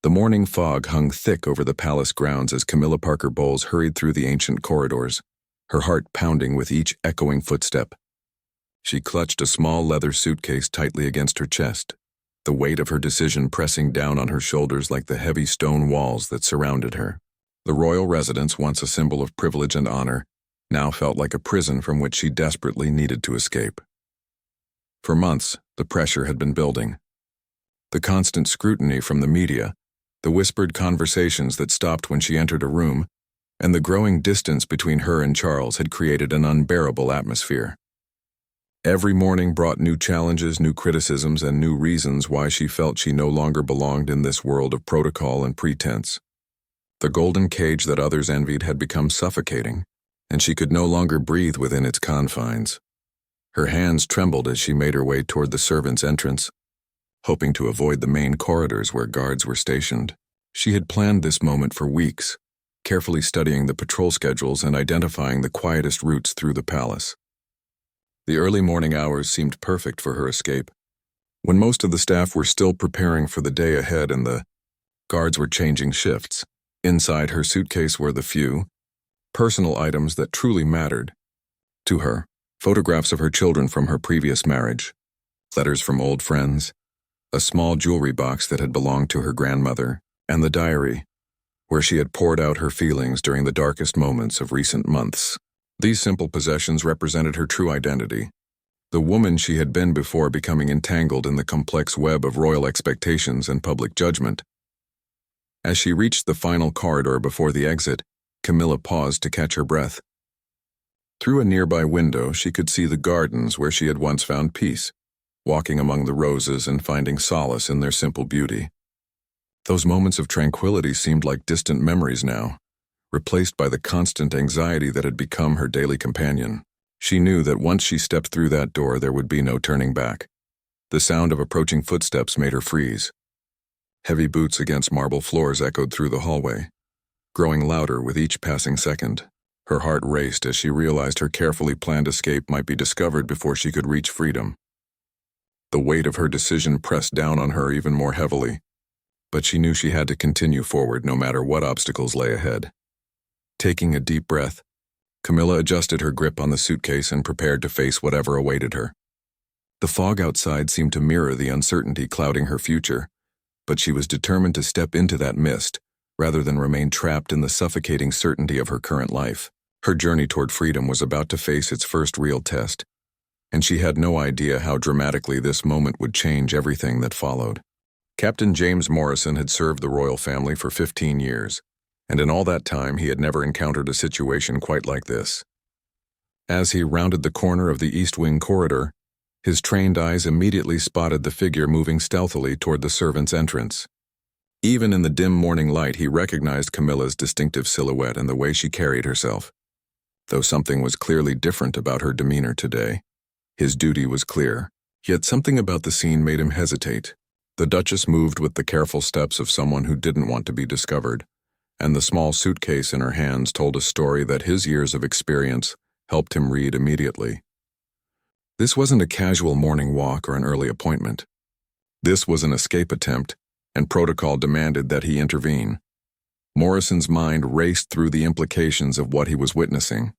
The morning fog hung thick over the palace grounds as Camilla Parker Bowles hurried through the ancient corridors, her heart pounding with each echoing footstep. She clutched a small leather suitcase tightly against her chest, the weight of her decision pressing down on her shoulders like the heavy stone walls that surrounded her. The royal residence, once a symbol of privilege and honor, now felt like a prison from which she desperately needed to escape. For months, the pressure had been building. The constant scrutiny from the media, the whispered conversations that stopped when she entered a room, and the growing distance between her and Charles had created an unbearable atmosphere. Every morning brought new challenges, new criticisms, and new reasons why she felt she no longer belonged in this world of protocol and pretense. The golden cage that others envied had become suffocating, and she could no longer breathe within its confines. Her hands trembled as she made her way toward the servants' entrance, hoping to avoid the main corridors where guards were stationed. She had planned this moment for weeks, carefully studying the patrol schedules and identifying the quietest routes through the palace. The early morning hours seemed perfect for her escape, when most of the staff were still preparing for the day ahead and the guards were changing shifts. Inside her suitcase were the few personal items that truly mattered to her: photographs of her children from her previous marriage, letters from old friends, a small jewelry box that had belonged to her grandmother, and the diary, where she had poured out her feelings during the darkest moments of recent months. These simple possessions represented her true identity, the woman she had been before becoming entangled in the complex web of royal expectations and public judgment. As she reached the final corridor before the exit, Camilla paused to catch her breath. Through a nearby window, she could see the gardens where she had once found peace, walking among the roses and finding solace in their simple beauty. Those moments of tranquility seemed like distant memories now, replaced by the constant anxiety that had become her daily companion. She knew that once she stepped through that door, there would be no turning back. The sound of approaching footsteps made her freeze. Heavy boots against marble floors echoed through the hallway, growing louder with each passing second. Her heart raced as she realized her carefully planned escape might be discovered before she could reach freedom. The weight of her decision pressed down on her even more heavily, but she knew she had to continue forward no matter what obstacles lay ahead. Taking a deep breath, Camilla adjusted her grip on the suitcase and prepared to face whatever awaited her. The fog outside seemed to mirror the uncertainty clouding her future, but she was determined to step into that mist rather than remain trapped in the suffocating certainty of her current life. Her journey toward freedom was about to face its first real test, and she had no idea how dramatically this moment would change everything that followed. Captain James Morrison had served the royal family for 15 years, and in all that time he had never encountered a situation quite like this. As he rounded the corner of the East Wing corridor, his trained eyes immediately spotted the figure moving stealthily toward the servants' entrance. Even in the dim morning light, he recognized Camilla's distinctive silhouette and the way she carried herself. Though something was clearly different about her demeanor today. His duty was clear, yet something about the scene made him hesitate. The Duchess moved with the careful steps of someone who didn't want to be discovered, and the small suitcase in her hands told a story that his years of experience helped him read immediately. This wasn't a casual morning walk or an early appointment. This was an escape attempt, and protocol demanded that he intervene. Morrison's mind raced through the implications of what he was witnessing.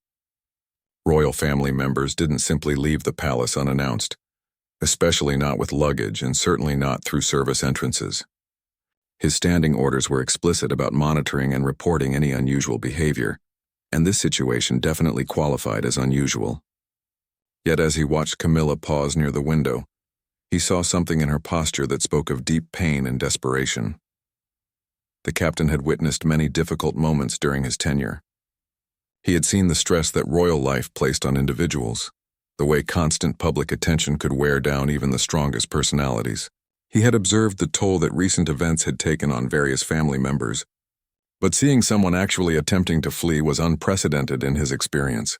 Royal family members didn't simply leave the palace unannounced, especially not with luggage and certainly not through service entrances. His standing orders were explicit about monitoring and reporting any unusual behavior, and this situation definitely qualified as unusual. Yet as he watched Camilla pause near the window, he saw something in her posture that spoke of deep pain and desperation. The captain had witnessed many difficult moments during his tenure. He had seen the stress that royal life placed on individuals, the way constant public attention could wear down even the strongest personalities. He had observed the toll that recent events had taken on various family members, but seeing someone actually attempting to flee was unprecedented in his experience.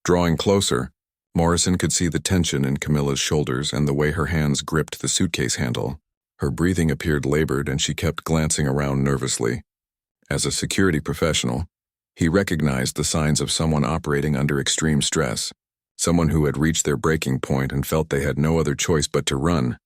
Drawing closer, Morrison could see the tension in Camilla's shoulders and the way her hands gripped the suitcase handle. Her breathing appeared labored and she kept glancing around nervously. As a security professional, he recognized the signs of someone operating under extreme stress, someone who had reached their breaking point and felt they had no other choice but to run.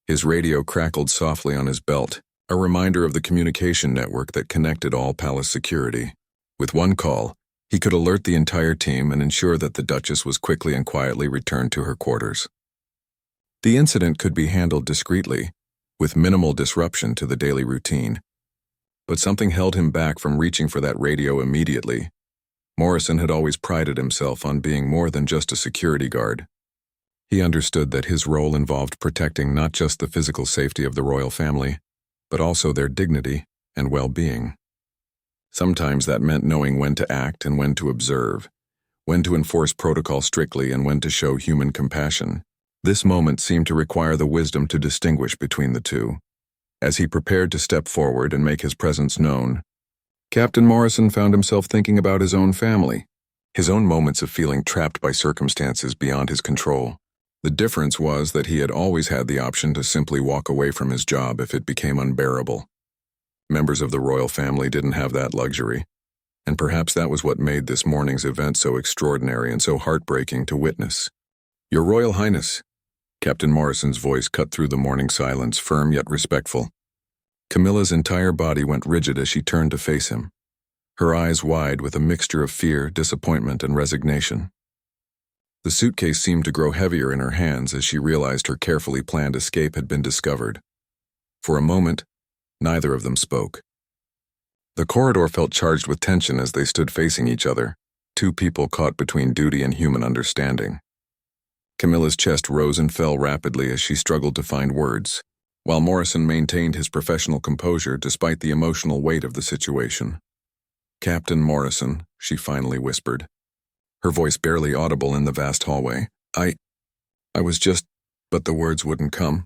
His radio crackled softly on his belt, a reminder of the communication network that connected all palace security. With one call, he could alert the entire team and ensure that the Duchess was quickly and quietly returned to her quarters. The incident could be handled discreetly, with minimal disruption to the daily routine. But something held him back from reaching for that radio immediately. Morrison had always prided himself on being more than just a security guard. He understood that his role involved protecting not just the physical safety of the royal family, but also their dignity and well-being. Sometimes that meant knowing when to act and when to observe, when to enforce protocol strictly and when to show human compassion. This moment seemed to require the wisdom to distinguish between the two. As he prepared to step forward and make his presence known, Captain Morrison found himself thinking about his own family, his own moments of feeling trapped by circumstances beyond his control. The difference was that he had always had the option to simply walk away from his job if it became unbearable. Members of the royal family didn't have that luxury, and perhaps that was what made this morning's event so extraordinary and so heartbreaking to witness. "Your Royal Highness," Captain Morrison's voice cut through the morning silence, firm yet respectful. Camilla's entire body went rigid as she turned to face him, her eyes wide with a mixture of fear, disappointment, and resignation. The suitcase seemed to grow heavier in her hands as she realized her carefully planned escape had been discovered. For a moment, neither of them spoke. The corridor felt charged with tension as they stood facing each other, two people caught between duty and human understanding. Camilla's chest rose and fell rapidly as she struggled to find words, while Morrison maintained his professional composure despite the emotional weight of the situation. "Captain Morrison," she finally whispered, her voice barely audible in the vast hallway. I was just..." But the words wouldn't come.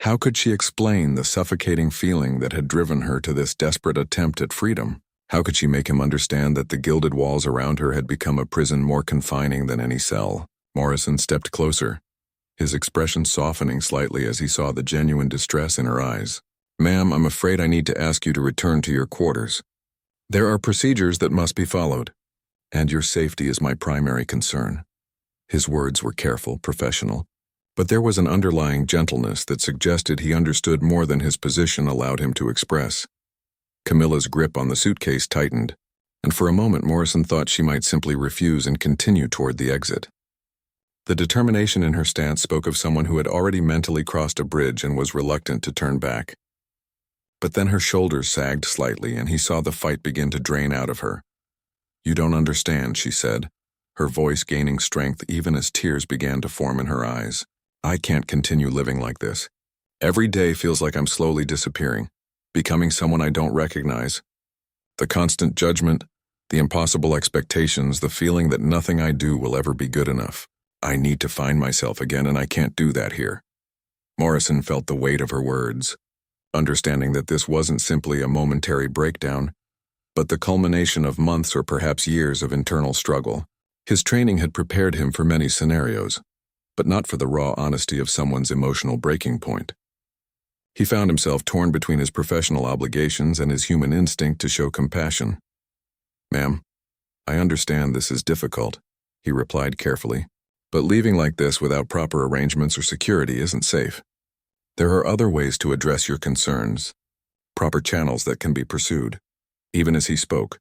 How could she explain the suffocating feeling that had driven her to this desperate attempt at freedom? How could she make him understand that the gilded walls around her had become a prison more confining than any cell? Morrison stepped closer, his expression softening slightly as he saw the genuine distress in her eyes. "Ma'am, I'm afraid I need to ask you to return to your quarters. There are procedures that must be followed, and your safety is my primary concern." His words were careful, professional, but there was an underlying gentleness that suggested he understood more than his position allowed him to express. Camilla's grip on the suitcase tightened, and for a moment Morrison thought she might simply refuse and continue toward the exit. The determination in her stance spoke of someone who had already mentally crossed a bridge and was reluctant to turn back. But then her shoulders sagged slightly and he saw the fight begin to drain out of her. "You don't understand," she said, her voice gaining strength even as tears began to form in her eyes. "I can't continue living like this. Every day feels like I'm slowly disappearing, becoming someone I don't recognize. The constant judgment, the impossible expectations, the feeling that nothing I do will ever be good enough. I need to find myself again, and I can't do that here." Morrison felt the weight of her words, understanding that this wasn't simply a momentary breakdown, but the culmination of months or perhaps years of internal struggle. His training had prepared him for many scenarios, but not for the raw honesty of someone's emotional breaking point. He found himself torn between his professional obligations and his human instinct to show compassion. "Ma'am, I understand this is difficult," he replied carefully, "but leaving like this without proper arrangements or security isn't safe. There are other ways to address your concerns, proper channels that can be pursued." Even as he spoke,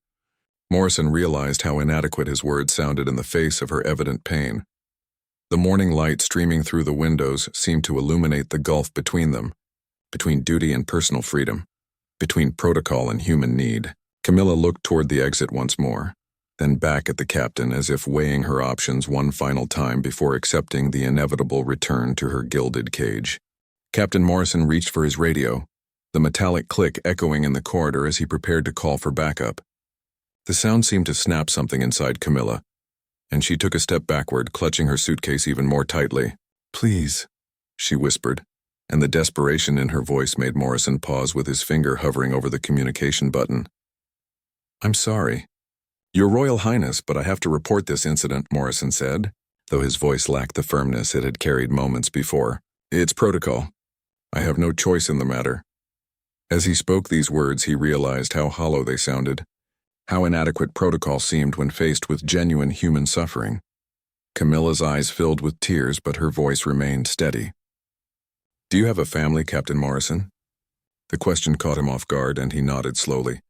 Morrison realized how inadequate his words sounded in the face of her evident pain. The morning light streaming through the windows seemed to illuminate the gulf between them, between duty and personal freedom, between protocol and human need. Camilla looked toward the exit once more, then back at the captain as if weighing her options one final time before accepting the inevitable return to her gilded cage. Captain Morrison reached for his radio, the metallic click echoing in the corridor as he prepared to call for backup. The sound seemed to snap something inside Camilla, and she took a step backward, clutching her suitcase even more tightly. "Please," she whispered, and the desperation in her voice made Morrison pause with his finger hovering over the communication button. "I'm sorry. Your Royal Highness, but I have to report this incident," Morrison said, though his voice lacked the firmness it had carried moments before. "It's protocol. I have no choice in the matter." As he spoke these words, he realized how hollow they sounded, how inadequate protocol seemed when faced with genuine human suffering. Camilla's eyes filled with tears, but her voice remained steady. "Do you have a family, Captain Morrison?" The question caught him off guard, and he nodded slowly.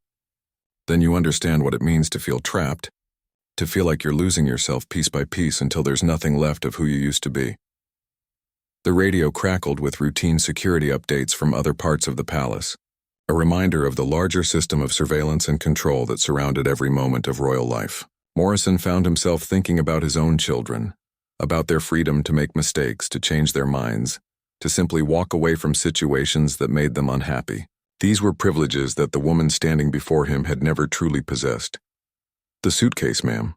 Then you understand what it means to feel trapped, to feel like you're losing yourself piece by piece until there's nothing left of who you used to be. The radio crackled with routine security updates from other parts of the palace, a reminder of the larger system of surveillance and control that surrounded every moment of royal life. Morrison found himself thinking about his own children, about their freedom to make mistakes, to change their minds, to simply walk away from situations that made them unhappy. These were privileges that the woman standing before him had never truly possessed. "The suitcase, ma'am,"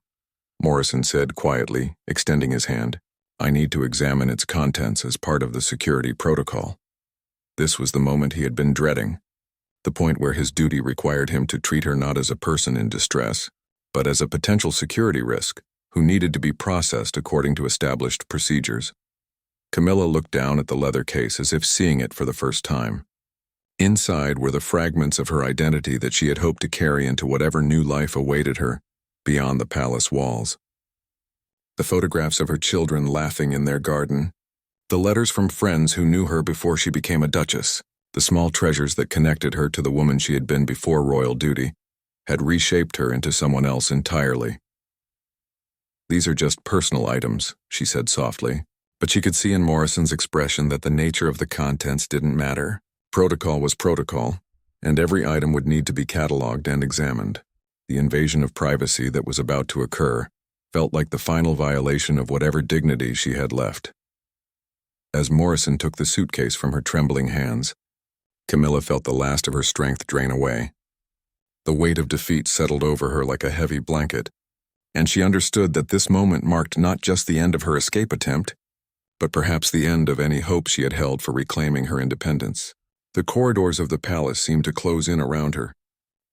Morrison said quietly, extending his hand. "I need to examine its contents as part of the security protocol." This was the moment he had been dreading, the point where his duty required him to treat her not as a person in distress, but as a potential security risk who needed to be processed according to established procedures. Camilla looked down at the leather case as if seeing it for the first time. Inside were the fragments of her identity that she had hoped to carry into whatever new life awaited her beyond the palace walls. The photographs of her children laughing in their garden, the letters from friends who knew her before she became a duchess, the small treasures that connected her to the woman she had been before royal duty, had reshaped her into someone else entirely. "These are just personal items," she said softly, but she could see in Morrison's expression that the nature of the contents didn't matter. Protocol was protocol, and every item would need to be catalogued and examined. The invasion of privacy that was about to occur felt like the final violation of whatever dignity she had left. As Morrison took the suitcase from her trembling hands, Camilla felt the last of her strength drain away. The weight of defeat settled over her like a heavy blanket, and she understood that this moment marked not just the end of her escape attempt, but perhaps the end of any hope she had held for reclaiming her independence. The corridors of the palace seemed to close in around her,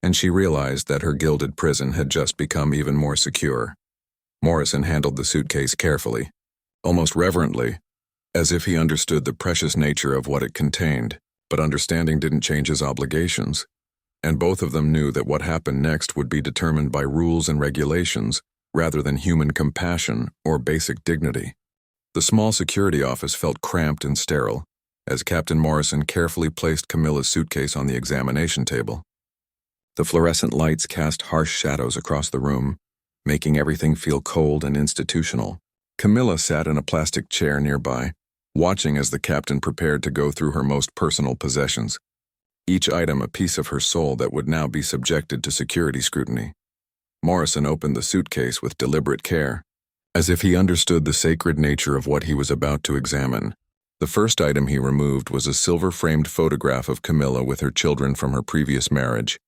and she realized that her gilded prison had just become even more secure. Morrison handled the suitcase carefully, almost reverently, as if he understood the precious nature of what it contained, but understanding didn't change his obligations, and both of them knew that what happened next would be determined by rules and regulations rather than human compassion or basic dignity. The small security office felt cramped and sterile, as Captain Morrison carefully placed Camilla's suitcase on the examination table. The fluorescent lights cast harsh shadows across the room, making everything feel cold and institutional. Camilla sat in a plastic chair nearby, watching as the captain prepared to go through her most personal possessions, each item a piece of her soul that would now be subjected to security scrutiny. Morrison opened the suitcase with deliberate care, as if he understood the sacred nature of what he was about to examine. The first item he removed was a silver-framed photograph of Camilla with her children from her previous marriage,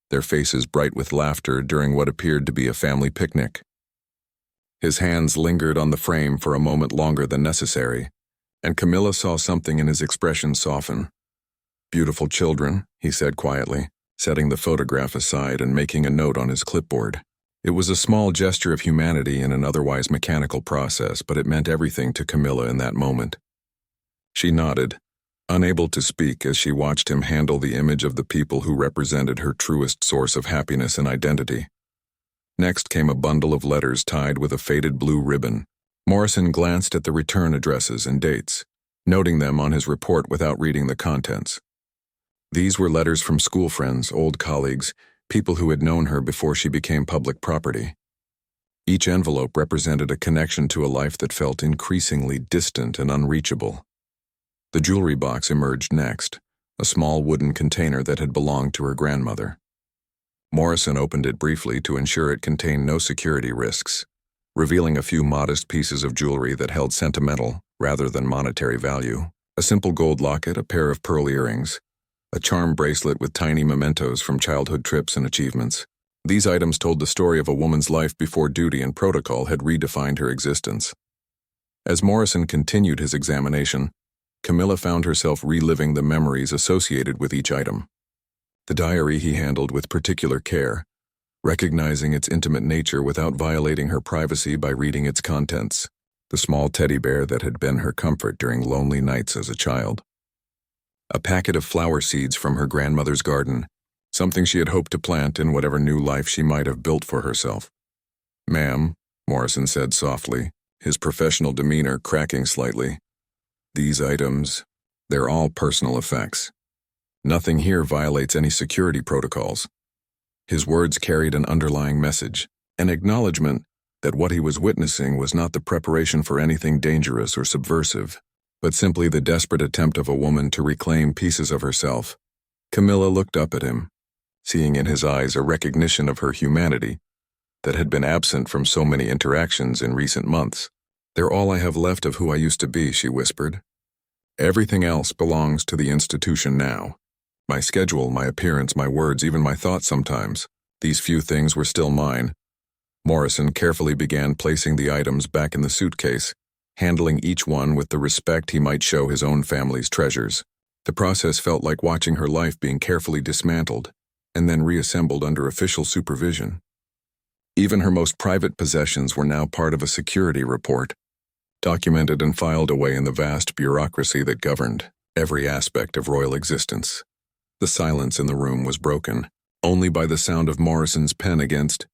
their faces bright with laughter during what appeared to be a family picnic. His hands lingered on the frame for a moment longer than necessary, and Camilla saw something in his expression soften. "Beautiful children," he said quietly, setting the photograph aside and making a note on his clipboard. It was a small gesture of humanity in an otherwise mechanical process, but it meant everything to Camilla in that moment. She nodded, unable to speak as she watched him handle the image of the people who represented her truest source of happiness and identity. Next came a bundle of letters tied with a faded blue ribbon. Morrison glanced at the return addresses and dates, noting them on his report without reading the contents. These were letters from school friends, old colleagues, people who had known her before she became public property. Each envelope represented a connection to a life that felt increasingly distant and unreachable. The jewelry box emerged next, a small wooden container that had belonged to her grandmother. Morrison opened it briefly to ensure it contained no security risks, revealing a few modest pieces of jewelry that held sentimental rather than monetary value. A simple gold locket, a pair of pearl earrings, a charm bracelet with tiny mementos from childhood trips and achievements. These items told the story of a woman's life before duty and protocol had redefined her existence. As Morrison continued his examination, Camilla found herself reliving the memories associated with each item. The diary he handled with particular care, recognizing its intimate nature without violating her privacy by reading its contents. The small teddy bear that had been her comfort during lonely nights as a child. A packet of flower seeds from her grandmother's garden, something she had hoped to plant in whatever new life she might have built for herself. "Ma'am," Morrison said softly, his professional demeanor cracking slightly. "These items, they're all personal effects. Nothing here violates any security protocols. His words carried an underlying message, an acknowledgement that what he was witnessing was not the preparation for anything dangerous or subversive, but simply the desperate attempt of a woman to reclaim pieces of herself. Camilla looked up at him, seeing in his eyes a recognition of her humanity that had been absent from so many interactions in recent months. "They're all I have left of who I used to be," she whispered. "Everything else belongs to the institution now. My schedule, my appearance, my words, even my thoughts sometimes. These few things were still mine." Morrison carefully began placing the items back in the suitcase, handling each one with the respect he might show his own family's treasures. The process felt like watching her life being carefully dismantled and then reassembled under official supervision. Even her most private possessions were now part of a security report, documented and filed away in the vast bureaucracy that governed every aspect of royal existence. The silence in the room was broken, only by the sound of Morrison's pen against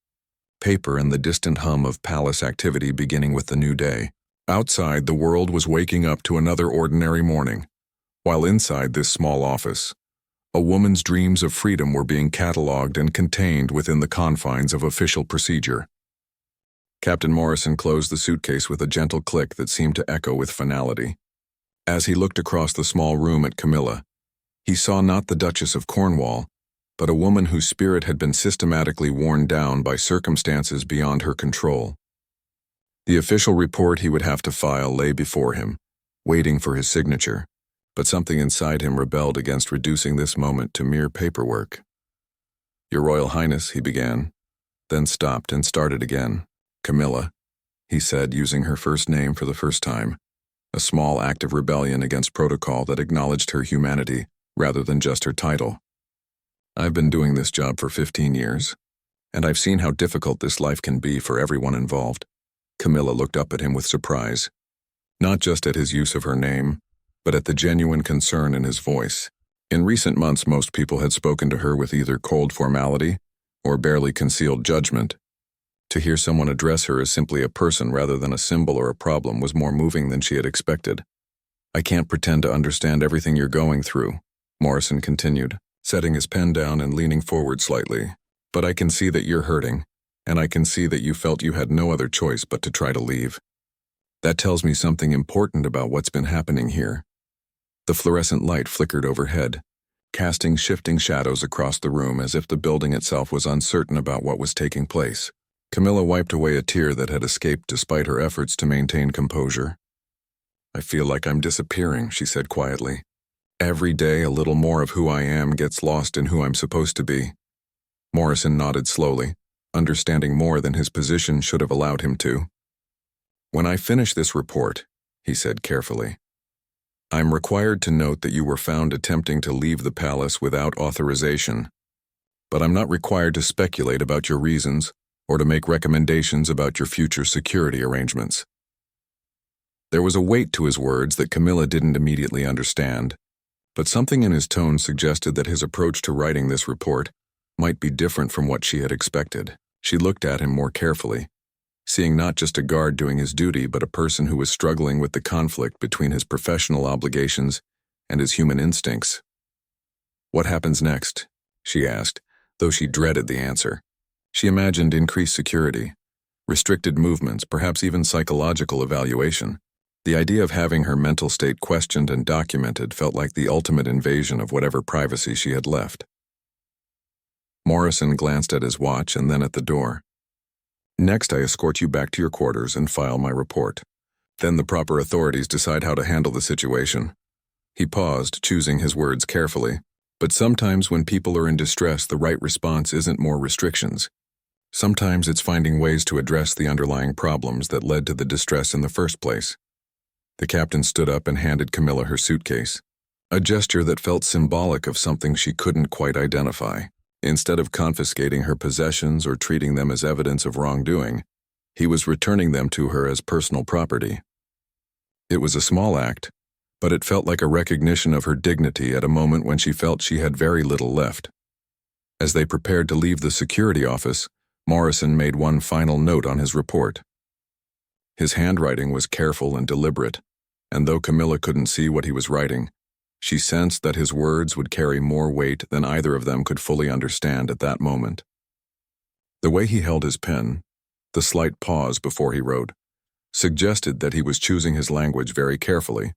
paper and the distant hum of palace activity beginning with the new day. Outside, the world was waking up to another ordinary morning, while inside this small office, a woman's dreams of freedom were being catalogued and contained within the confines of official procedure. Captain Morrison closed the suitcase with a gentle click that seemed to echo with finality. As he looked across the small room at Camilla, he saw not the Duchess of Cornwall, but a woman whose spirit had been systematically worn down by circumstances beyond her control. The official report he would have to file lay before him, waiting for his signature, but something inside him rebelled against reducing this moment to mere paperwork. "Your Royal Highness," he began, then stopped and started again. "Camilla," he said, using her first name for the first time, a small act of rebellion against protocol that acknowledged her humanity rather than just her title. "I've been doing this job for 15 years, and I've seen how difficult this life can be for everyone involved." Camilla looked up at him with surprise, not just at his use of her name, but at the genuine concern in his voice. In recent months, most people had spoken to her with either cold formality or barely concealed judgment. To hear someone address her as simply a person rather than a symbol or a problem was more moving than she had expected. "I can't pretend to understand everything you're going through," Morrison continued, setting his pen down and leaning forward slightly. "But I can see that you're hurting, and I can see that you felt you had no other choice but to try to leave. That tells me something important about what's been happening here." The fluorescent light flickered overhead, casting shifting shadows across the room as if the building itself was uncertain about what was taking place. Camilla wiped away a tear that had escaped despite her efforts to maintain composure. "I feel like I'm disappearing," she said quietly. "Every day, a little more of who I am gets lost in who I'm supposed to be." Morrison nodded slowly, understanding more than his position should have allowed him to. "When I finish this report," he said carefully, "I'm required to note that you were found attempting to leave the palace without authorization, but I'm not required to speculate about your reasons or to make recommendations about your future security arrangements." There was a weight to his words that Camilla didn't immediately understand, but something in his tone suggested that his approach to writing this report might be different from what she had expected. She looked at him more carefully, seeing not just a guard doing his duty, but a person who was struggling with the conflict between his professional obligations and his human instincts. "What happens next?" she asked, though she dreaded the answer. She imagined increased security, restricted movements, perhaps even psychological evaluation. The idea of having her mental state questioned and documented felt like the ultimate invasion of whatever privacy she had left. Morrison glanced at his watch and then at the door. "Next, I escort you back to your quarters and file my report. Then the proper authorities decide how to handle the situation." He paused, choosing his words carefully. But sometimes when people are in distress, the right response isn't more restrictions. Sometimes it's finding ways to address the underlying problems that led to the distress in the first place. The captain stood up and handed Camilla her suitcase, a gesture that felt symbolic of something she couldn't quite identify. Instead of confiscating her possessions or treating them as evidence of wrongdoing, he was returning them to her as personal property. It was a small act, but it felt like a recognition of her dignity at a moment when she felt she had very little left. As they prepared to leave the security office, Morrison made one final note on his report. His handwriting was careful and deliberate, and though Camilla couldn't see what he was writing, She sensed that his words would carry more weight than either of them could fully understand at that moment. The way he held his pen, the slight pause before he wrote, suggested that he was choosing his language very carefully,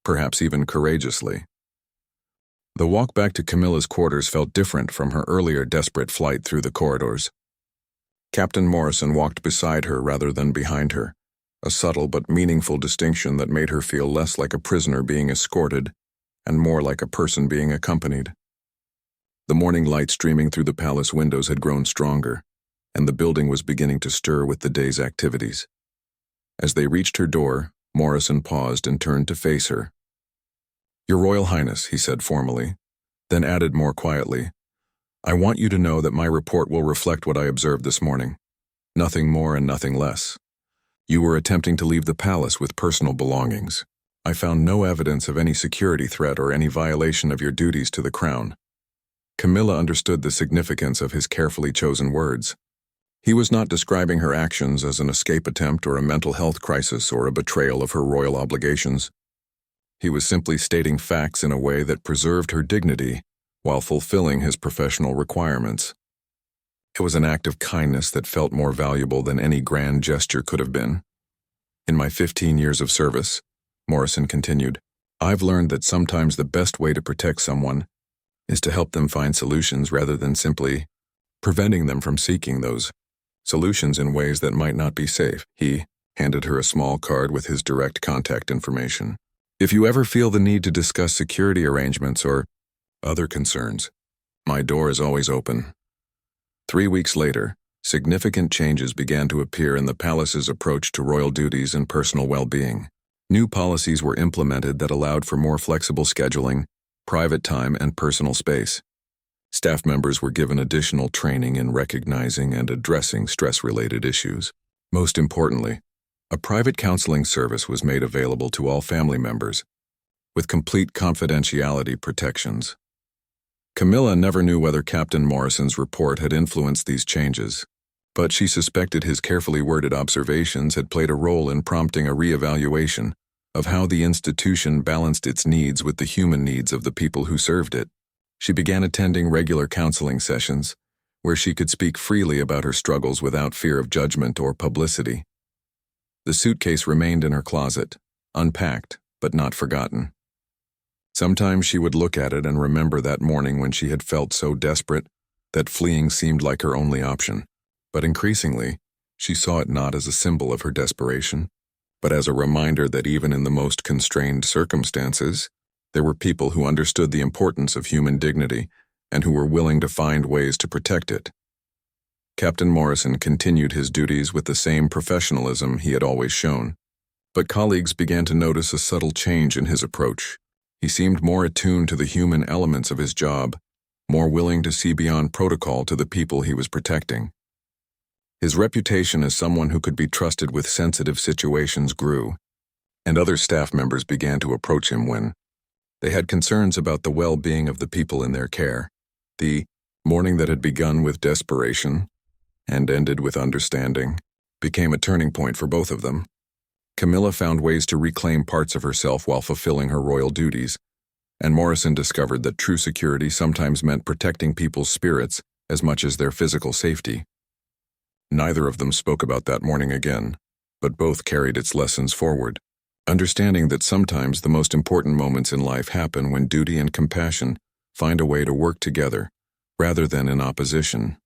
perhaps even courageously. The walk back to Camilla's quarters felt different from her earlier desperate flight through the corridors. Captain Morrison walked beside her rather than behind her, a subtle but meaningful distinction that made her feel less like a prisoner being escorted and more like a person being accompanied. The morning light streaming through the palace windows had grown stronger, and the building was beginning to stir with the day's activities. As they reached her door, Morrison paused and turned to face her. "Your Royal Highness," he said formally, then added more quietly, "I want you to know that my report will reflect what I observed this morning. Nothing more and nothing less. You were attempting to leave the palace with personal belongings. I found no evidence of any security threat or any violation of your duties to the crown." Camilla understood the significance of his carefully chosen words. He was not describing her actions as an escape attempt or a mental health crisis or a betrayal of her royal obligations. He was simply stating facts in a way that preserved her dignity while fulfilling his professional requirements. It was an act of kindness that felt more valuable than any grand gesture could have been. "In my 15 years of service," Morrison continued, "I've learned that sometimes the best way to protect someone is to help them find solutions rather than simply preventing them from seeking those solutions in ways that might not be safe." He handed her a small card with his direct contact information. "If you ever feel the need to discuss security arrangements or other concerns, my door is always open." 3 weeks later, significant changes began to appear in the palace's approach to royal duties and personal well-being. New policies were implemented that allowed for more flexible scheduling, private time, and personal space. Staff members were given additional training in recognizing and addressing stress-related issues. Most importantly, a private counseling service was made available to all family members, with complete confidentiality protections. Camilla never knew whether Captain Morrison's report had influenced these changes, but she suspected his carefully worded observations had played a role in prompting a re-evaluation of how the institution balanced its needs with the human needs of the people who served it. She began attending regular counseling sessions, where she could speak freely about her struggles without fear of judgment or publicity. The suitcase remained in her closet, unpacked but not forgotten. Sometimes she would look at it and remember that morning when she had felt so desperate that fleeing seemed like her only option. But increasingly, she saw it not as a symbol of her desperation, but as a reminder that even in the most constrained circumstances, there were people who understood the importance of human dignity and who were willing to find ways to protect it. Captain Morrison continued his duties with the same professionalism he had always shown, but colleagues began to notice a subtle change in his approach. He seemed more attuned to the human elements of his job, more willing to see beyond protocol to the people he was protecting. His reputation as someone who could be trusted with sensitive situations grew, and other staff members began to approach him when they had concerns about the well-being of the people in their care. The morning that had begun with desperation and ended with understanding became a turning point for both of them. Camilla found ways to reclaim parts of herself while fulfilling her royal duties, and Morrison discovered that true security sometimes meant protecting people's spirits as much as their physical safety. Neither of them spoke about that morning again, but both carried its lessons forward, understanding that sometimes the most important moments in life happen when duty and compassion find a way to work together, rather than in opposition.